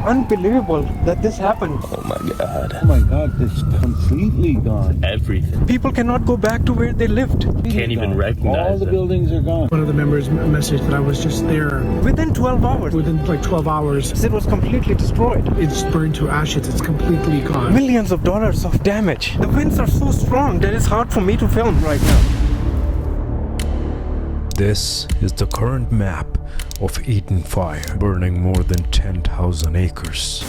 unbelievable that this happened. Oh my God. Oh my God, it's completely gone. Everything. People cannot go back to where they lived. Can't even recognize All the them. buildings are gone. One of the members messaged that I was just there Within 12 hours, within like 12 hours. it was completely destroyed. It's burned to ashes. It's completely gone. Millions of dollars of damage. The winds are so strong that it's hard for me to film right now. This is the current map of Eaton Fire, burning more than 10,000 acres.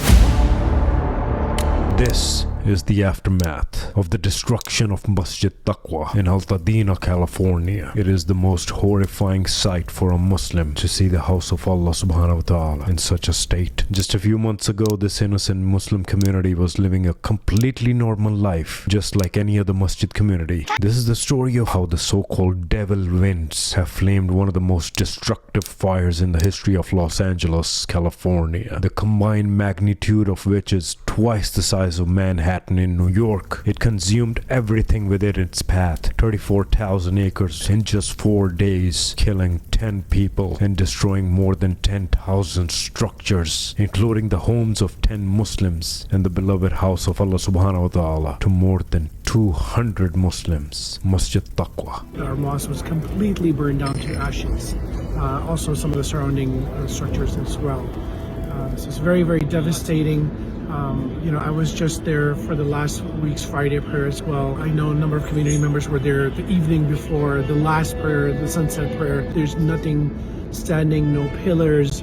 This is the aftermath of the destruction of Masjid Taqwa in Altadena, California. It is the most horrifying sight for a Muslim to see the house of Allah subhanahu wa ta'ala in such a state. Just a few months ago, this innocent Muslim community was living a completely normal life, just like any other masjid community. This is the story of how the so-called devil winds have flamed one of the most destructive fires in the history of Los Angeles, California. The combined magnitude of which is twice the size of Manhattan in New York. It consumed everything within its path, 34,000 acres in just 4 days, killing 10 people and destroying more than 10,000 structures, including the homes of 10 Muslims and the beloved house of Allah subhanahu wa ta'ala to more than 200 Muslims. Masjid Taqwa. Our mosque was completely burned down to ashes. Also some of the surrounding structures as well. So it's very, very devastating. I was just there for the last week's Friday prayer as well. I know a number of community members were there the evening before the last prayer, the sunset prayer. There's nothing standing, no pillars,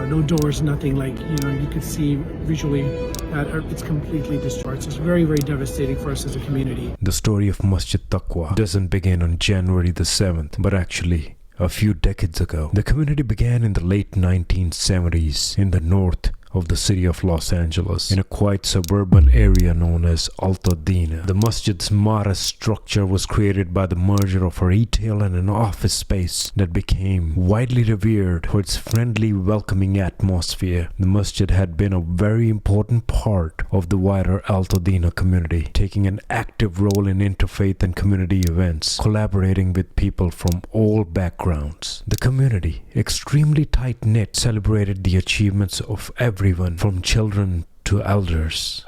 no doors, nothing. Like, you could see visually that it's completely destroyed. So it's very, very devastating for us as a community. The story of Masjid Taqwa doesn't begin on January the 7th, but actually a few decades ago. The community began in the late 1970s in the north of the city of Los Angeles, in a quite suburban area known as Altadena. The masjid's modest structure was created by the merger of a retail and an office space that became widely revered for its friendly, welcoming atmosphere. The masjid had been a very important part of the wider Altadena community, taking an active role in interfaith and community events, collaborating with people from all backgrounds. The community, extremely tight-knit, celebrated the achievements of everyone from children to elders.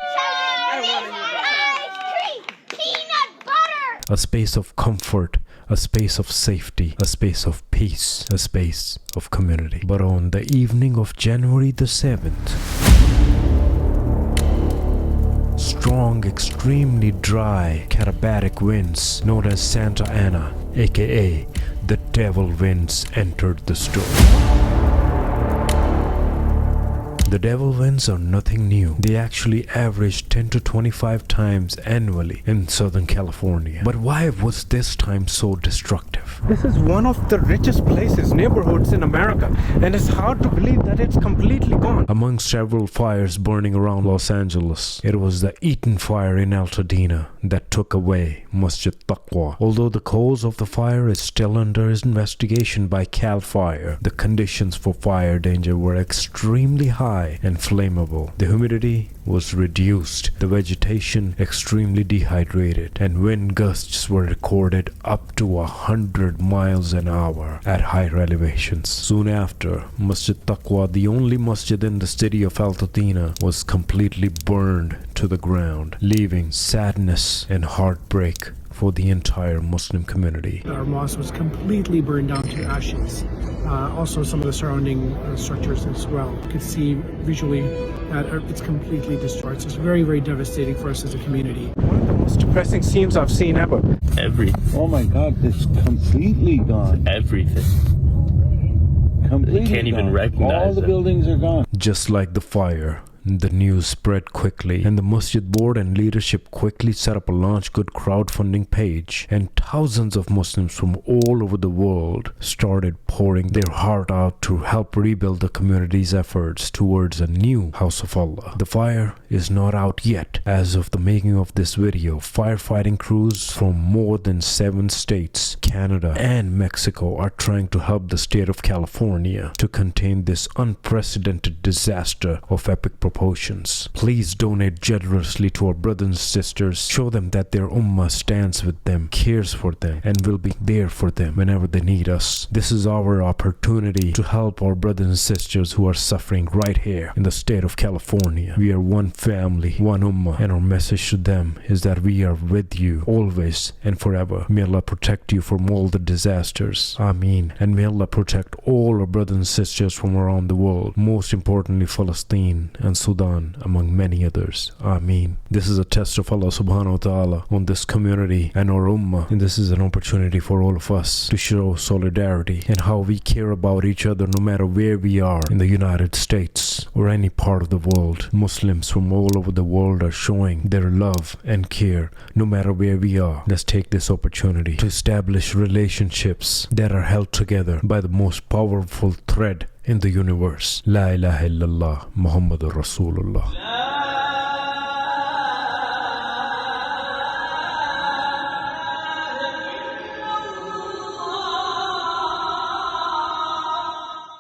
A space of comfort, a space of safety, a space of peace, a space of community. But on the evening of January the 7th, strong, extremely dry, katabatic winds known as Santa Ana, aka the devil winds, entered the storm. The devil winds are nothing new. They actually average 10 to 25 times annually in Southern California. But why was this time so destructive? This is one of the richest places, neighborhoods in America, and it's hard to believe that it's completely gone. Among several fires burning around Los Angeles, it was the Eaton Fire in Altadena that took away Masjid Taqwa. Although the cause of the fire is still under investigation by CAL FIRE, the conditions for fire danger were extremely high and flammable. The humidity was reduced, the vegetation extremely dehydrated, and wind gusts were recorded up to 100 miles an hour at higher elevations. Soon after, Masjid Taqwa, the only masjid in the city of Altadena, was completely burned to the ground, leaving sadness and heartbreak for the entire Muslim community. Our mosque was completely burned down to ashes. Also some of the surrounding structures as well. You could see visually that it's completely destroyed. So it's very, very devastating for us as a community. One of the most depressing scenes I've seen ever. Everything. Oh my God, it's completely gone. Everything. Completely Can't even gone. recognize All the them. buildings are gone. Just like the fire, the news spread quickly, and the masjid board and leadership quickly set up a Launch Good crowdfunding page, and thousands of Muslims from all over the world started pouring their heart out to help rebuild the community's efforts towards a new house of Allah. The fire is not out yet. As of the making of this video, firefighting crews from more than 7 states Canada, and Mexico are trying to help the state of California to contain this unprecedented disaster of epic proportions. Please donate generously to our brothers and sisters. Show them that their ummah stands with them, cares for them, and will be there for them whenever they need us. This is our opportunity to help our brothers and sisters who are suffering right here in the state of California. We are one family, one ummah, and our message to them is that we are with you always and forever. May Allah protect you from all the disasters. Ameen. And may Allah protect all our brothers and sisters from around the world, most importantly Palestine and Sudan, among many others. Ameen. This is a test of Allah subhanahu wa ta'ala on this community and our ummah, and this is an opportunity for all of us to show solidarity and how we care about each other no matter where we are in the United States or any part of the world. Muslims from all over the world are showing their love and care no matter where we are. Let's take this opportunity to establish relationships that are held together by the most powerful thread in the universe. La ilaha illallah Muhammadur Rasulullah.